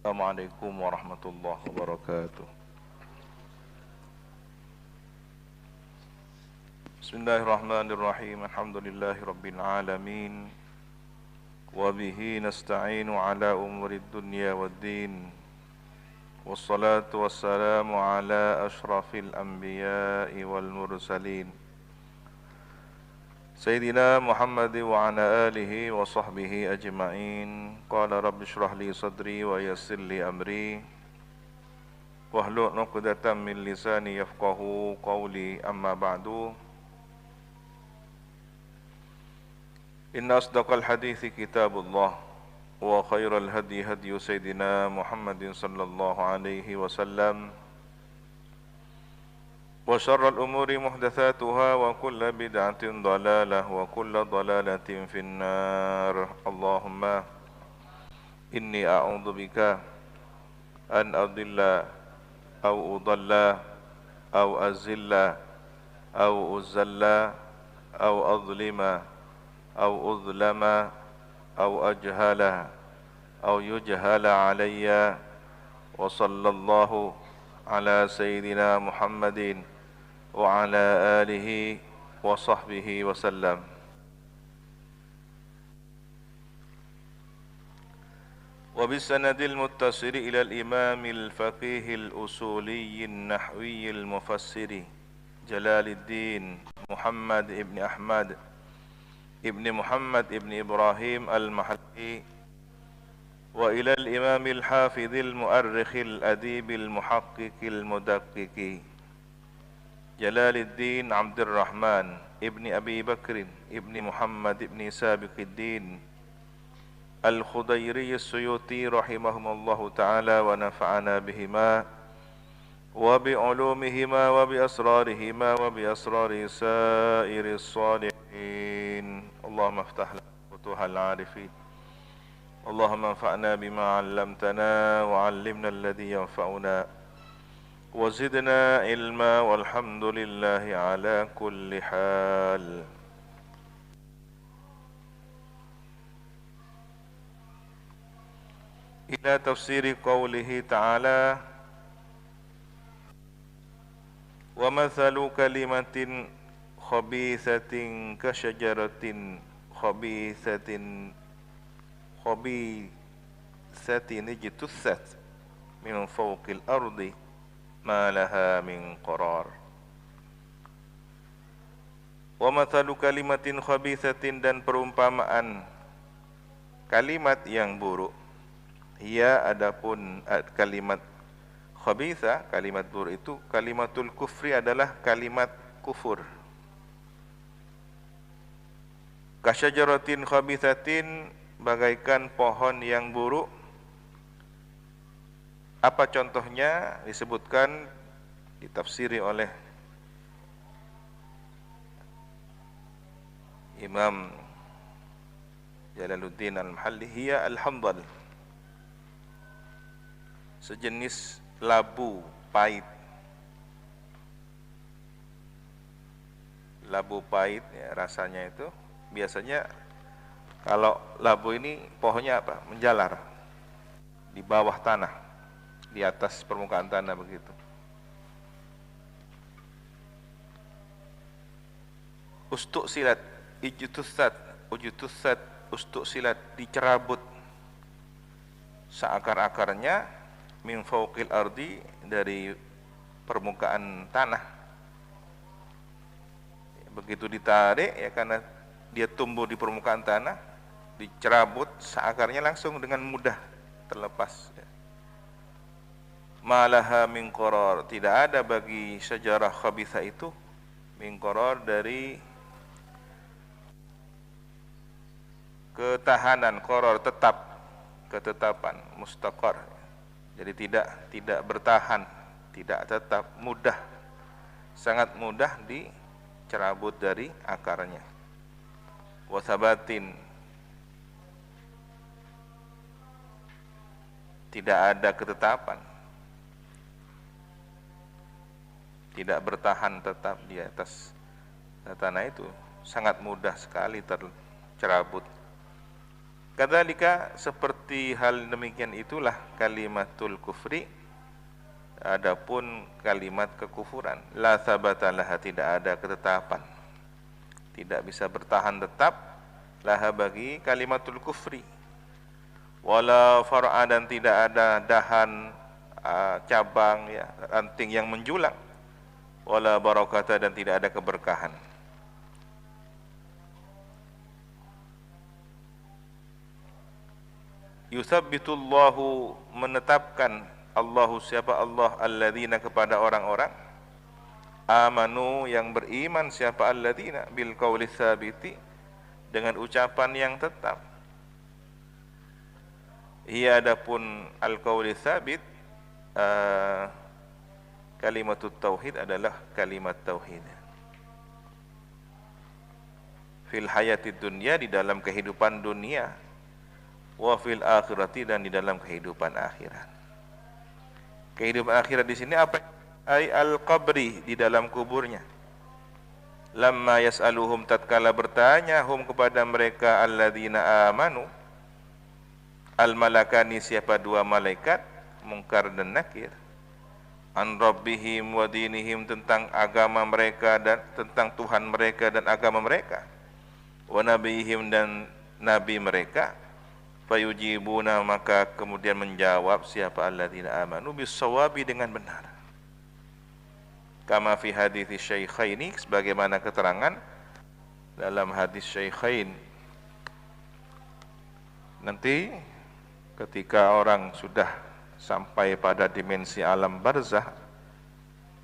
Assalamualaikum warahmatullahi wabarakatuh. Bismillahirrahmanirrahim. Alhamdulillahi rabbil alamin. Wa bihi nasta'inu ala umuri dunya waddin. Wassalatu wassalamu ala ashrafil anbiya'i wal mursalin. Sayyidina Muhammad wa ala alihi wa sahbihi ajma'in. Qala rabbi shrah li sadri wa yassir li amri wahlul 'uqdatam min lisani yafqahu qawli, amma ba'du. Inna asdaqal hadithi kitabullah wa khairal hadi hadi sayyidina Muhammadin sallallahu alaihi wasallam wa syarral umuri muhdatsatuha wa kullu bid'atin dhalalah wa kullu dhalalatin finnar. Allahumma inni a'udzu bika an adilla aw udalla aw azilla aw uzalla aw adlima aw udlama aw ajhala aw yujhala alayya. Wa sallallahu ala sayyidina Muhammadin wa ala alihi wa sahbihi wa sallam. Wa bisanadil muttasiri ila al-imam al-faqih al-usuli an-nahwi al-mufassiri Jalaluddin Muhammad ibn Ahmad ibn Muhammad ibn Ibrahim al-Mahalli wa ila al-imam al-hafidh al-mu'arrikh al-adib al-muhaqqiq al-mudaqqiq Jalaluddin Abdurrahman ibn Abi Bakr ibn Muhammad ibn Sabiquddin Al-Khudairi As-Suyuti rahimahumullahu ta'ala wa nafa'ana bihima wa bi'ulumihima wa bi asrarihima wa bi asrari sairi salihin. Allahumma aftah lana futuhal arifin. Allahumma anfa'na bima 'allamtana wa 'allimna alladhi yanfa'una wa zidna ilma walhamdulillahi ala kulli hal. Ila tafsiri qawlihi ta'ala wa mathalu kalimatin khabithatin kasyajaratin khabithatin ijtussat min fawqil ardi ma laha min qarar. Wa mathalu kalimatin khabithatin, dan perumpamaan kalimat yang buruk. Ia adapun kalimat khabitha, kalimat buruk itu, kalimatul kufri adalah kalimat kufur. Kasyajaratin khabithatin, bagaikan pohon yang buruk. Apa contohnya? Disebutkan, ditafsiri oleh Imam Jalaluddin Al-Mahalli, hiya al-hamdal, sejenis labu pahit. Labu pahit ya, rasanya itu biasanya kalau labu ini pohonnya apa? Menjalar di bawah tanah, di atas permukaan tanah begitu. Ustuk silat, ujtussat, ustuk silat, dicerabut seakar-akarnya, min fauqil ardi, dari permukaan tanah. Begitu ditarik ya, karena dia tumbuh di permukaan tanah, dicerabut seakarnya langsung dengan mudah terlepas. Malaha min qarar, tidak ada bagi syajarah khabitha itu min qarar, dari ketahanan, qarar tetap, ketetapan, mustaqar. Jadi tidak bertahan, tidak tetap, mudah, sangat mudah dicerabut dari akarnya. Wasabatin, tidak ada ketetapan, tidak bertahan tetap di atas tanah itu, sangat mudah sekali tercerabut. Kadzalika seperti hal demikian itulah kalimatul kufri, adapun kalimat kekufuran, la tsabata laha, tidak ada ketetapan, tidak bisa bertahan tetap, laha bagi kalimatul kufri, wala far'a, dan tidak ada dahan, cabang, ya, ranting yang menjulang, wala barakata, dan tidak ada keberkahan. Yusabbitullahu, menetapkan Allahu, siapa Allah, alladzina, kepada orang-orang, amanu, yang beriman, siapa alladzina, bil qauli tsabiti, dengan ucapan yang tetap. Ia adapun al qauli tsabit, kalimatut tauhid adalah kalimat tauhid. Fil hayatid dunya, di dalam kehidupan dunia, wa fil akhirati, dan di dalam kehidupan akhirat. Kehidupan akhirat di sini apa? Ai al qabri, di dalam kuburnya. Lamma yas'aluhum, tatkala bertanya hum, kepada mereka, alladzina amanu, al malakani, siapa dua malaikat, Munkar dan Nakir, an rabbihim wa dinihim, tentang agama mereka dan tentang Tuhan mereka dan agama mereka, wa nabihim, dan nabi mereka, fayujibuna, maka kemudian menjawab siapa alladzina amanu bis-shawabi, dengan benar. Kama fi hadits syaikhaini, sebagaimana keterangan dalam hadis syaikhain. Nanti ketika orang sudah sampai pada dimensi alam barzah,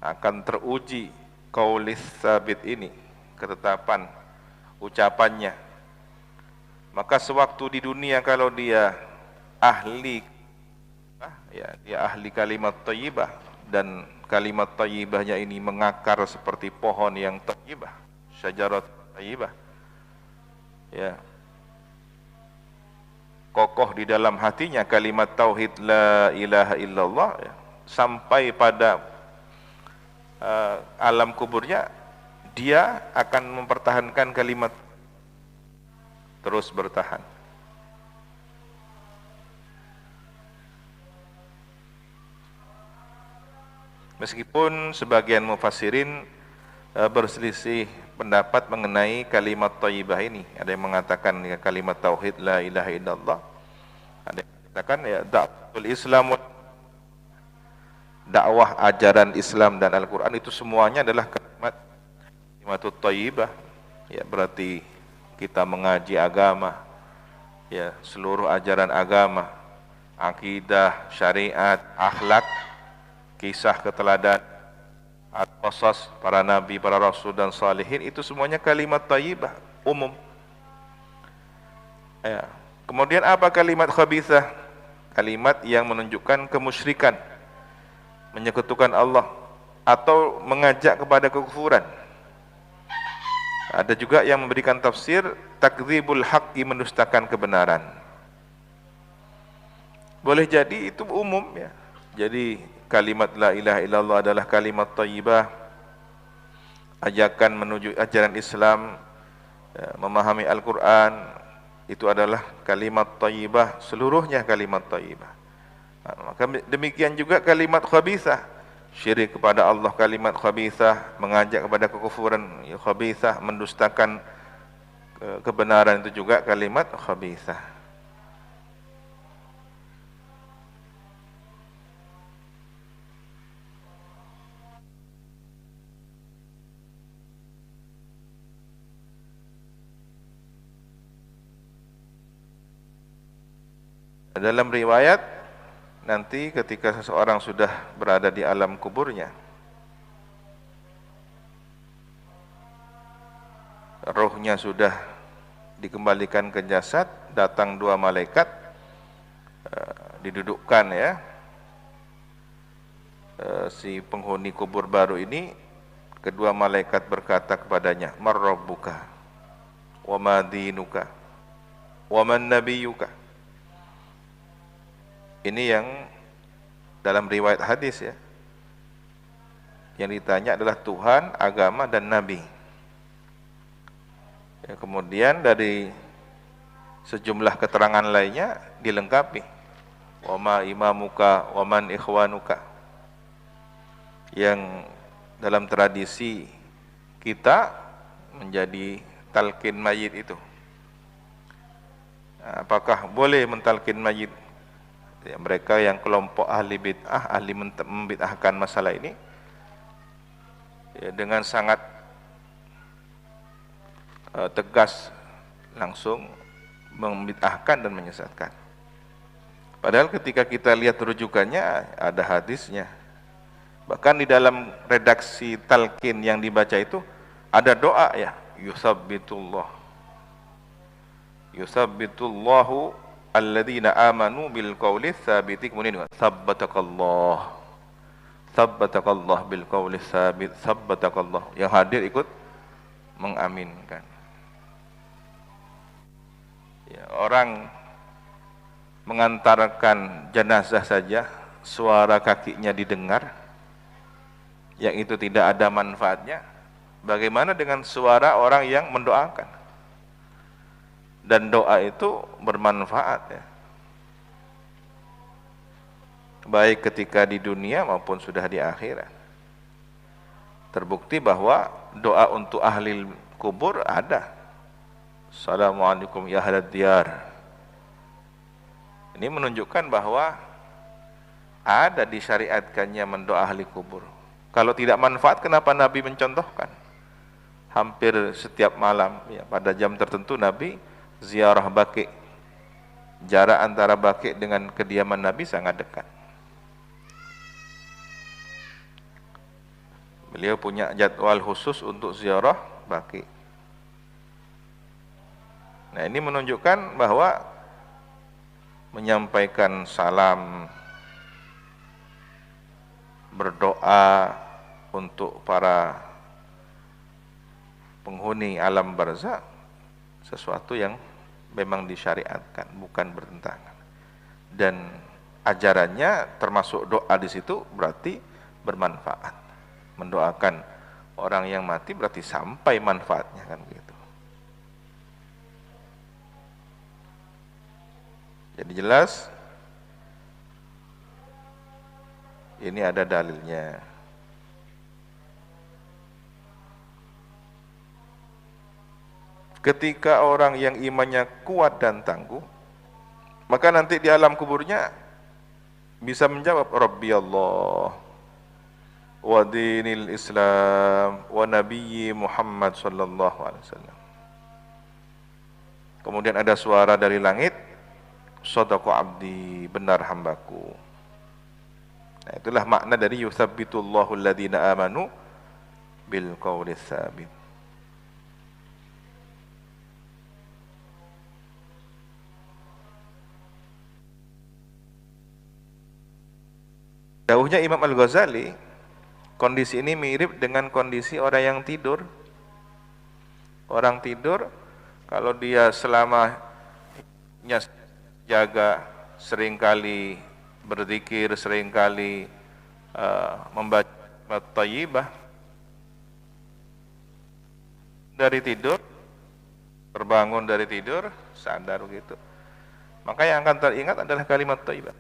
akan teruji qaulis tsabit ini, ketetapan ucapannya. Maka sewaktu di dunia, kalau dia ahli, ya, dia ahli kalimat thayyibah, dan kalimat thayyibahnya ini mengakar seperti pohon yang thayyibah, syajarat thayyibah, ya, kokoh di dalam hatinya kalimat tauhid la ilaha illallah, ya, sampai pada alam kuburnya, dia akan mempertahankan kalimat, terus bertahan. Meskipun sebagian mufassirin berselisih pendapat mengenai kalimat thayyibah ini. Ada yang mengatakan ya, kalimat tauhid la ilaha illallah. Ada yang mengatakan ya da'watul Islam, dakwah ajaran Islam dan Al-Qur'an, itu semuanya adalah kalimatut thayyibah. Ya, berarti kita mengaji agama, ya, seluruh ajaran agama, akidah, syariat, akhlak, kisah keteladanan, qasas para nabi, para rasul dan salihin, itu semuanya kalimat thayyibah umum. Ya. Kemudian apa kalimat khabithah? Kalimat yang menunjukkan kemusyrikan, menyekutukan Allah, atau mengajak kepada kekufuran. Ada juga yang memberikan tafsir takdzibul haqqi, mendustakan kebenaran. Boleh jadi itu umum, ya. Jadi kalimat la ilaha illallah adalah kalimat thayyibah, ajakan menuju ajaran Islam, ya, memahami Al-Qur'an, itu adalah kalimat thayyibah, seluruhnya kalimat thayyibah. Maka demikian juga kalimat khabithah, syirik kepada Allah kalimat khabithah, mengajak kepada kekufuran ya khabithah, mendustakan kebenaran itu juga kalimat khabithah. Dalam riwayat, nanti ketika seseorang sudah berada di alam kuburnya, rohnya sudah dikembalikan ke jasad, datang dua malaikat, didudukkan, ya, si penghuni kubur baru ini. Kedua malaikat berkata kepadanya, "Man rabbuka wa ma dinuka wa man nabiyuka." Ini yang dalam riwayat hadis, ya. Yang ditanya adalah Tuhan, agama, dan Nabi. Ya, kemudian dari sejumlah keterangan lainnya dilengkapi. Wa ma imamuka wa man ikhwanuka, yang dalam tradisi kita menjadi talqin mayit itu. Apakah boleh mentalqin mayit? Ya, mereka yang kelompok ahli bid'ah, ahli membid'ahkan masalah ini, ya, dengan sangat tegas langsung membid'ahkan dan menyesatkan. Padahal ketika kita lihat rujukannya ada hadisnya. Bahkan di dalam redaksi talqin yang dibaca itu ada doa, ya, yusabbitullahu alladzina amanu bil qawli tsabiti, kemudian sabbatakallah bil qawli tsabit, sabbatakallah. Yang hadir ikut mengaminkan. Ya, orang mengantarkan jenazah saja suara kakinya didengar, yang itu tidak ada manfaatnya. Bagaimana dengan suara orang yang mendoakan? Dan doa itu bermanfaat, ya, baik ketika di dunia maupun sudah di akhirat. Terbukti bahwa doa untuk ahli kubur ada. Assalamualaikum ya ahlad diyar. Ini menunjukkan bahwa ada disyariatkannya mendoa ahli kubur. Kalau tidak manfaat, kenapa Nabi mencontohkan? Hampir setiap malam, ya, pada jam tertentu Nabi ziarah baqi. Jarak antara baqi dengan kediaman Nabi sangat dekat. Beliau punya jadwal khusus untuk ziarah baqi. Nah, ini menunjukkan bahwa menyampaikan salam, berdoa untuk para penghuni alam barzakh sesuatu yang memang disyariatkan, bukan bertentangan. Dan ajarannya termasuk doa di situ berarti bermanfaat. Mendoakan orang yang mati berarti sampai manfaatnya, kan begitu. Jadi jelas ini ada dalilnya. Ketika orang yang imannya kuat dan tangguh, maka nanti di alam kuburnya bisa menjawab Rabbi Allah wa dinil Islam wa nabiyyi Muhammad sallallahu alaihi wasallam. Kemudian ada suara dari langit, Shadaqa abdi, benar hambaku. Nah, itulah makna dari yusabbitullahu alladhina amanu bil qawli tsabit. Dawuhnya Imam Al-Ghazali, kondisi ini mirip dengan kondisi orang yang tidur. Orang tidur, kalau dia selamanya jaga, seringkali berzikir, seringkali membaca thayyibah, dari tidur, terbangun dari tidur, sadar begitu, maka yang akan teringat adalah kalimat thayyibah.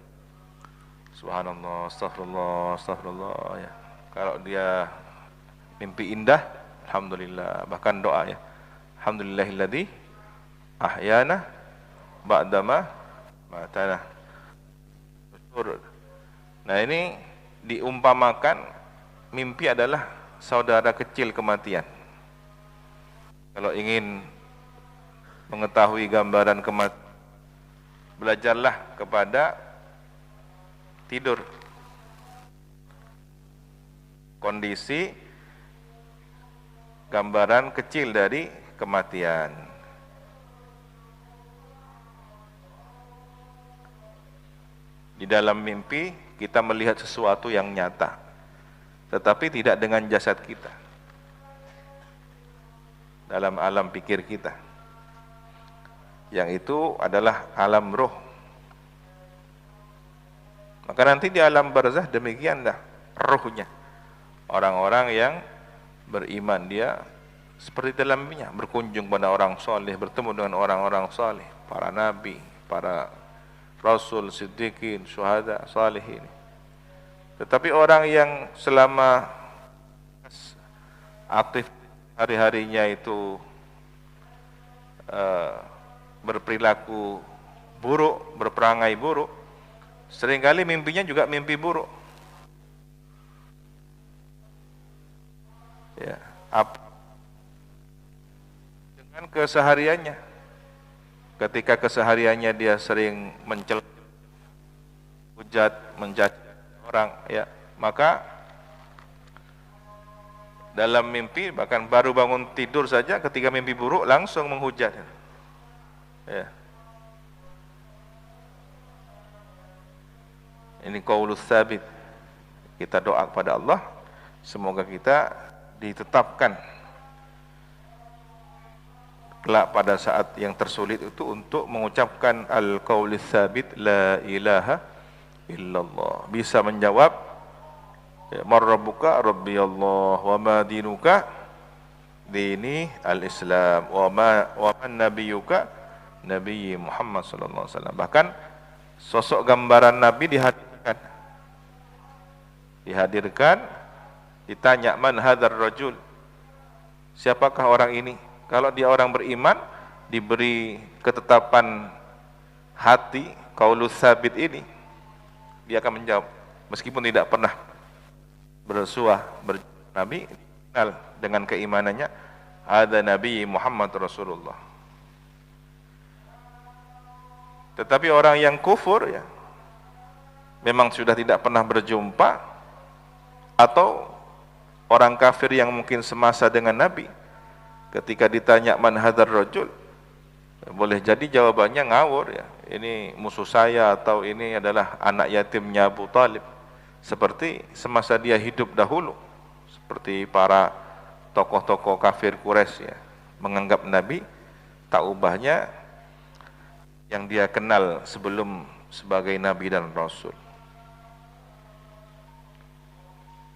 Subhanallah, astagfirullah, astagfirullah, ya. Kalau dia mimpi indah, alhamdulillah, bahkan doa, ya, alhamdulillahilladzi ahyana ba'dama matana. Nah, ini diumpamakan mimpi adalah saudara kecil kematian. Kalau ingin mengetahui gambaran kematian, belajarlah kepada tidur. Kondisi gambaran kecil dari kematian. Di dalam mimpi kita melihat sesuatu yang nyata, tetapi tidak dengan jasad kita, dalam alam pikir kita, yang itu adalah alam roh. Maka nanti di alam barzakh demikianlah rohnya. Orang-orang yang beriman, dia seperti dalam mimpinya berkunjung pada orang soleh, bertemu dengan orang-orang soleh, para nabi, para rasul, siddiqin, syuhada, salihin. Tetapi orang yang selama aktif hari-harinya itu berperilaku buruk, berperangai buruk, seringkali mimpinya juga mimpi buruk. Ya, dengan kesehariannya, ketika kesehariannya dia sering mencela, hujat, mencaci orang, ya, maka dalam mimpi, bahkan baru bangun tidur saja ketika mimpi buruk langsung menghujat. Ya. Ini qaulus tsabit. Kita doa kepada Allah, semoga kita ditetapkan kelak pada saat yang tersulit itu untuk mengucapkan al-qaulus tsabit la ilaha illallah. Bisa menjawab man rabbuka rabbi Allah wa ma dinuka dini al-islam wa man nabiyuka nabi Muhammad sallallahu alaihi wasallam. Bahkan sosok gambaran nabi dihadirkan, ditanya man hadzal rajul, siapakah orang ini? Kalau dia orang beriman, diberi ketetapan hati qaulus tsabit ini, dia akan menjawab meskipun tidak pernah bersuah bernabi, kenal dengan keimanannya, ada Nabi Muhammad Rasulullah. Tetapi orang yang kufur, ya, memang sudah tidak pernah berjumpa, atau orang kafir yang mungkin semasa dengan Nabi, ketika ditanya man hadzal rajul, boleh jadi jawabannya ngawur, ya, ini musuh saya, atau ini adalah anak yatimnya Abu Talib, seperti semasa dia hidup dahulu, seperti para tokoh-tokoh kafir Quraisy, ya, menganggap Nabi tak ubahnya yang dia kenal sebelum sebagai Nabi dan Rasul.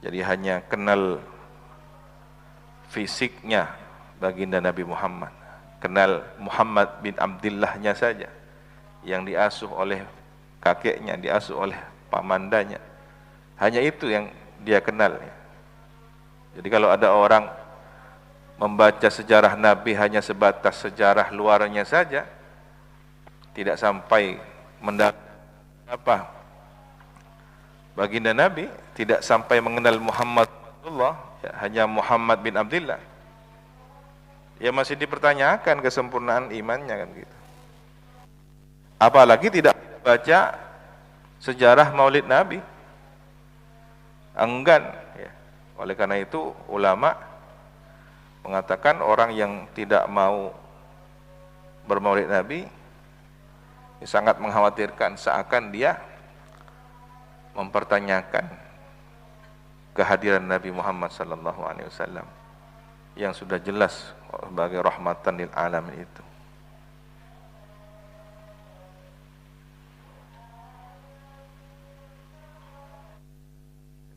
Jadi hanya kenal fisiknya baginda Nabi Muhammad, kenal Muhammad bin Abdillahnya saja, yang diasuh oleh kakeknya, diasuh oleh pamandanya. Hanya itu yang dia kenal. Jadi kalau ada orang membaca sejarah Nabi hanya sebatas sejarah luarnya saja, tidak sampai mendapat apa baginda Nabi, tidak sampai mengenal Muhammad Rasulullah, ya, hanya Muhammad bin Abdillah, ya masih dipertanyakan kesempurnaan imannya, kan gitu. Apalagi tidak baca sejarah Maulid Nabi, enggan, ya. Oleh karena itu ulama mengatakan orang yang tidak mau bermaulid Nabi sangat mengkhawatirkan, seakan dia mempertanyakan kehadiran Nabi Muhammad sallallahu alaihi wasallam yang sudah jelas sebagai rahmatan lil alamin itu.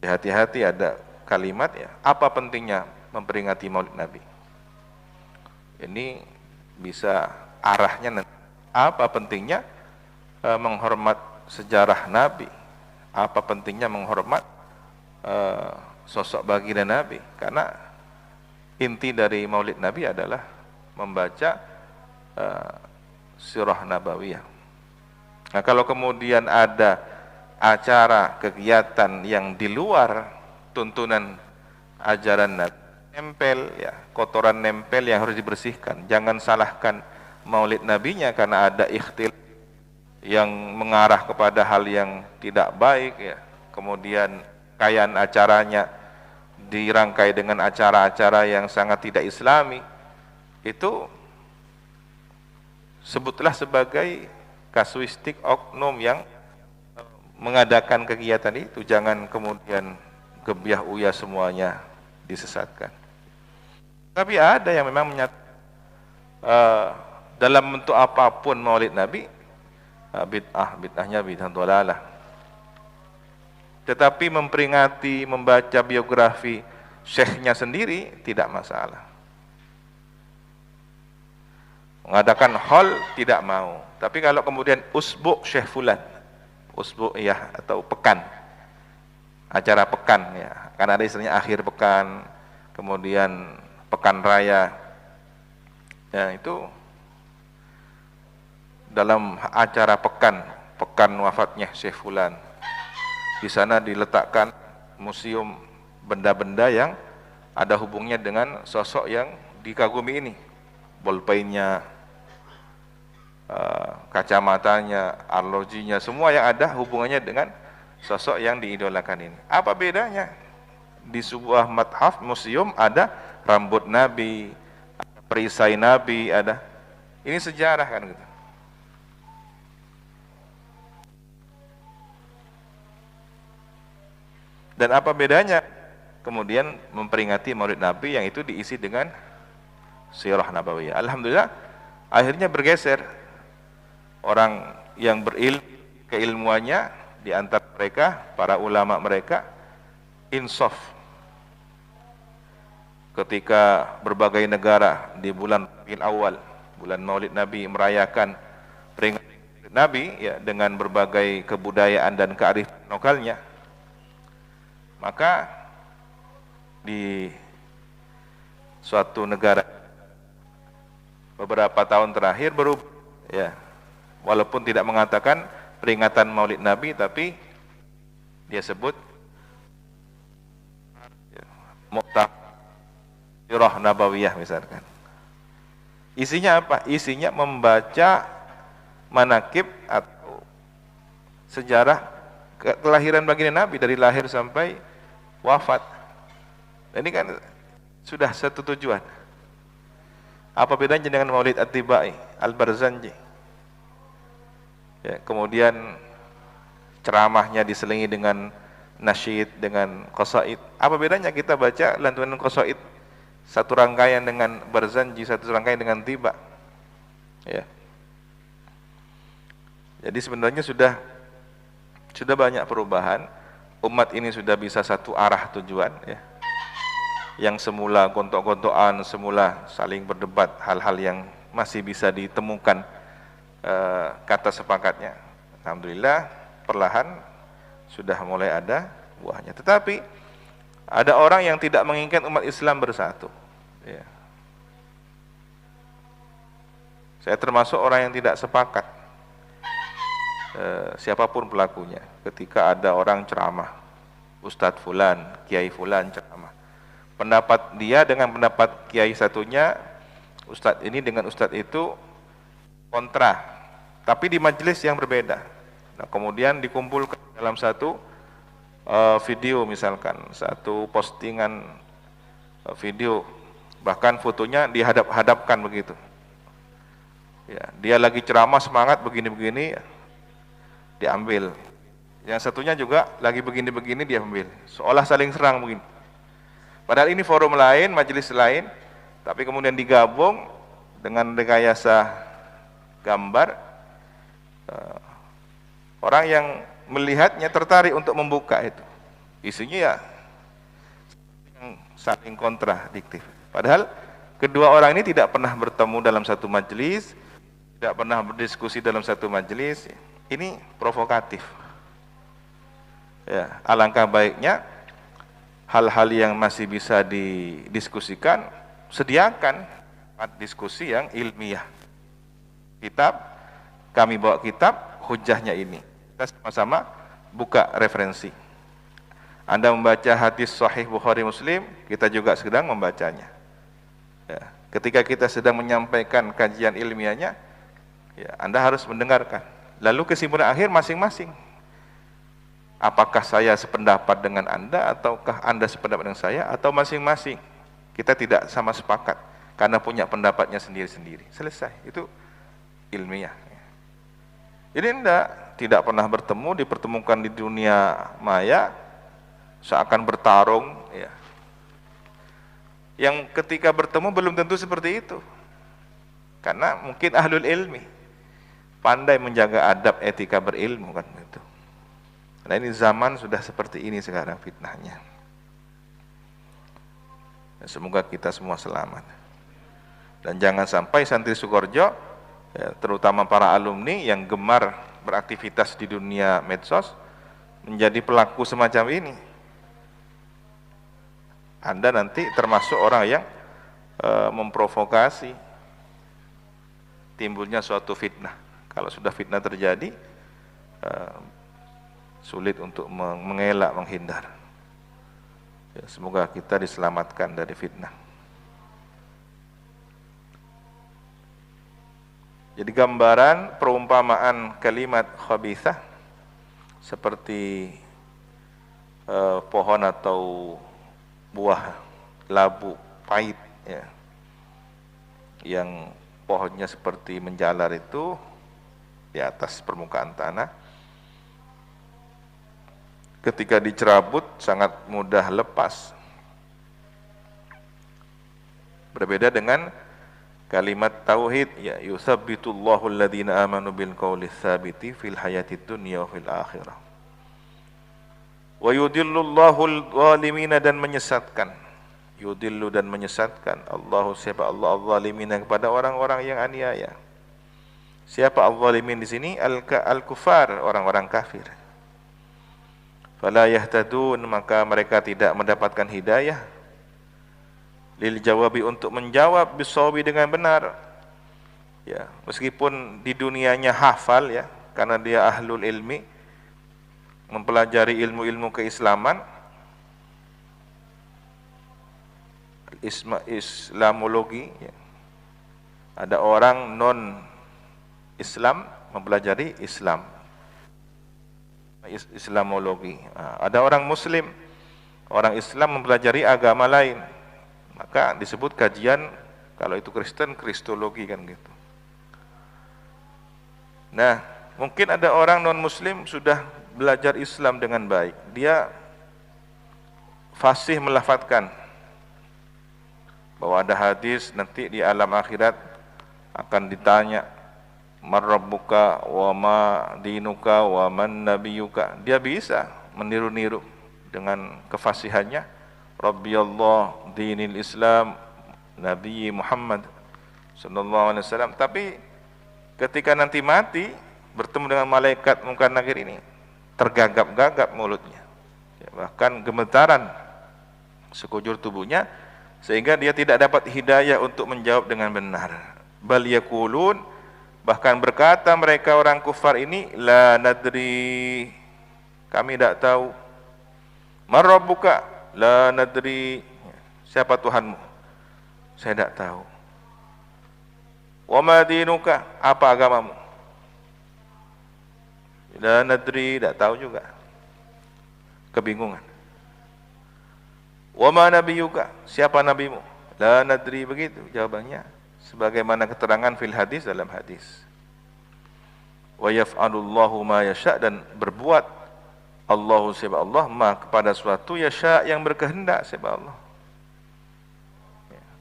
Hati-hati ada kalimat, ya, apa pentingnya memperingati Maulid Nabi? Ini bisa arahnya nanti. Apa pentingnya menghormat sejarah Nabi? Apa pentingnya menghormat sosok baginda Nabi? Karena inti dari Maulid Nabi adalah membaca sirah nabawiyah. Nah, kalau kemudian ada acara kegiatan yang di luar tuntunan ajaran Nabi, nempel, ya, kotoran nempel yang harus dibersihkan. Jangan salahkan Maulid Nabinya karena ada ikhtilaf yang mengarah kepada hal yang tidak baik, ya. Kemudian rangkaian acaranya dirangkai dengan acara-acara yang sangat tidak islami, itu sebutlah sebagai kasuistik oknum yang mengadakan kegiatan itu. Jangan kemudian gebiah uyah semuanya disesatkan. Tapi ada yang memang menyatakan dalam bentuk apapun Maulid Nabi bid'ahnya bid'ah dhalalah. Tetapi memperingati, membaca biografi syekhnya sendiri tidak masalah. Mengadakan haul tidak mau. Tapi kalau kemudian usbu' Syekh Fulan, usbu' ya, atau pekan, acara pekan ya, karena ada istilahnya akhir pekan, kemudian pekan raya, ya itu dalam acara pekan wafatnya Syekh Fulan. Di sana diletakkan museum benda-benda yang ada hubungnya dengan sosok yang dikagumi ini, bolpennya, kacamatanya, arlojinya, semua yang ada hubungannya dengan sosok yang diidolakan ini. Apa bedanya? Di sebuah mathaf museum ada rambut Nabi, ada perisai Nabi, ada. Ini sejarah kan gitu. Dan apa bedanya? Kemudian memperingati Maulid Nabi yang itu diisi dengan sirah nabawiyah. Alhamdulillah akhirnya bergeser. Orang yang keilmuannya di antara mereka, para ulama mereka, insaf. Ketika berbagai negara di bulan Rabiul Awal, bulan Maulid Nabi, merayakan peringatan Maulid Nabi ya, dengan berbagai kebudayaan dan kearifan lokalnya, maka di suatu negara beberapa tahun terakhir berubah ya, walaupun tidak mengatakan peringatan Maulid Nabi, tapi dia sebut Mu'tamirah Nabawiyah misalkan. Isinya apa? Isinya membaca manakib atau sejarah kelahiran baginda Nabi dari lahir sampai wafat. Ini kan sudah satu tujuan. Apa bedanya dengan Maulid At-Tibai, Al-Barzanji? Ya, kemudian ceramahnya diselingi dengan nasyid, dengan qasaid. Apa bedanya kita baca lantunan qasaid satu rangkaian dengan Barzanji, satu rangkaian dengan Tiba? Ya. Jadi sebenarnya sudah banyak perubahan. Umat ini sudah bisa satu arah tujuan ya. Yang semula gontok-gontokan, semula saling berdebat, hal-hal yang masih bisa ditemukan kata sepakatnya. Alhamdulillah perlahan sudah mulai ada buahnya. Tetapi ada orang yang tidak menginginkan umat Islam bersatu ya. Saya termasuk orang yang tidak sepakat, siapapun pelakunya, ketika ada orang ceramah, Ustadz Fulan, Kiai Fulan ceramah, pendapat dia dengan pendapat Kiai satunya, Ustadz ini dengan Ustadz itu kontra, tapi di majelis yang berbeda. Nah, kemudian dikumpulkan dalam satu video, misalkan satu postingan video, bahkan fotonya dihadap-hadapkan begitu ya, dia lagi ceramah semangat begini-begini, diambil. Yang satunya juga lagi begini-begini, dia ambil, seolah saling serang begini. Padahal ini forum lain, majelis lain, tapi kemudian digabung dengan rekayasa gambar. Orang yang melihatnya tertarik untuk membuka itu, isinya ya yang saling kontradiktif. Padahal kedua orang ini tidak pernah bertemu dalam satu majelis, tidak pernah berdiskusi dalam satu majelis. Ini provokatif. Ya, alangkah baiknya hal-hal yang masih bisa didiskusikan, sediakan diskusi yang ilmiah. Kitab, kami bawa kitab, hujahnya ini. Kita sama-sama buka referensi. Anda membaca hadis Sahih Bukhari Muslim, kita juga sedang membacanya. Ya, ketika kita sedang menyampaikan kajian ilmiahnya, ya, Anda harus mendengarkan. Lalu kesimpulan akhir masing-masing. Apakah saya sependapat dengan Anda, ataukah Anda sependapat dengan saya, atau masing-masing kita tidak sama sepakat karena punya pendapatnya sendiri-sendiri. Selesai, itu ilmiah. Jadi tidak pernah bertemu, dipertemukan di dunia maya, seakan bertarung ya. Yang ketika bertemu belum tentu seperti itu, karena mungkin ahlul ilmi pandai menjaga adab etika berilmu kan gitu. Nah, ini zaman sudah seperti ini sekarang fitnahnya. Semoga kita semua selamat. Dan jangan sampai santri Sukoharjo ya, terutama para alumni yang gemar beraktivitas di dunia medsos, menjadi pelaku semacam ini. Anda nanti termasuk orang yang memprovokasi timbulnya suatu fitnah. Kalau sudah fitnah terjadi, sulit untuk mengelak, menghindar. Ya, semoga kita diselamatkan dari fitnah. Jadi gambaran perumpamaan kalimat khabithah seperti pohon atau buah labu pahit, ya, yang pohonnya seperti menjalar itu di atas permukaan tanah. Ketika dicerabut sangat mudah lepas. Berbeda dengan kalimat tauhid, ya yusabbitullahu alladhina amanu bil qawli tsabiti fil hayatid dunya wa fil akhirah. Wa yudillullahu al-zalimina, dan menyesatkan. Yudillu, dan menyesatkan. Allahu, siapa Allah, al-zalimina, kepada orang-orang yang aniaya. Siapa al-zalimin di sini? Al-kufar, orang-orang kafir. Fala yahtadun, maka mereka tidak mendapatkan hidayah. Lil jawabi, untuk menjawab, bisawabi, dengan benar. Ya, meskipun di dunianya hafal, ya, karena dia ahlul ilmi, mempelajari ilmu-ilmu keislaman, Islamologi, ya. Ada orang non Islam mempelajari Islam, Islamologi. Ada orang Muslim, orang Islam mempelajari agama lain, maka disebut kajian. Kalau itu Kristen, Kristologi, kan gitu. Nah, mungkin ada orang non Muslim sudah belajar Islam dengan baik, dia fasih melafadzkan bahwa ada hadis nanti di alam akhirat akan ditanya man rabbuka wa ma dinuka wa man nabiyuka. Dia bisa meniru-niru dengan kefasihannya, Rabbi Allah, dinil Islam, Nabi Muhammad sallallahu alaihi wasallam. Tapi ketika nanti mati bertemu dengan malaikat Munkar Nakir ini, tergagap-gagap mulutnya, ya, bahkan gemetaran sekujur tubuhnya, sehingga dia tidak dapat hidayah untuk menjawab dengan benar. Bal yaqulun, bahkan berkata mereka orang kufar ini, la nadri, kami tidak tahu. Man rabbuka, la nadri, siapa Tuhanmu? Saya tidak tahu. Wa ma dinuka, apa agamamu? La nadri, tidak tahu juga. Kebingungan. Wa ma nabiyuka, siapa nabimu? La nadri, begitu jawabannya, sebagaimana keterangan fil hadis, dalam hadis. Wa yaf'alullahu ma yasha', dan berbuat Allahu, siapa Allah, ma, kepada suatu yasha', yang berkehendak, siapa Allah.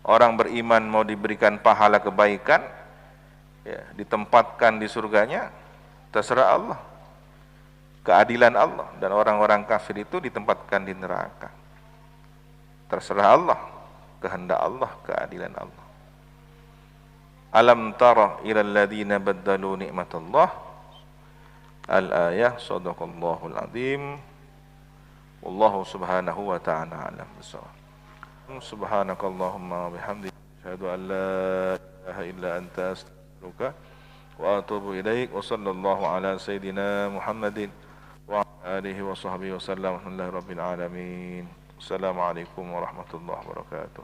Orang beriman mau diberikan pahala kebaikan, ya, ditempatkan di surganya, terserah Allah, keadilan Allah. Dan orang-orang kafir itu ditempatkan di neraka, terserah Allah, kehendak Allah, keadilan Allah. Alam tara ila alladhina baddalu ni'matallah, al-ayah. Shadaqallahul azim. Wallahu subhanahu wa ta'ala alam bissawab. Subhanakallahumma bihamdika, asyhadu an la ilaha illa anta, astaghfiruka wa atubu ilaik. Wa sallallahu ala sayyidina Muhammadin wa ala alihi wa sahbihi wa sallam. Alhamdulillahi rabbil alamin. Assalamualaikum warahmatullahi wabarakatuh.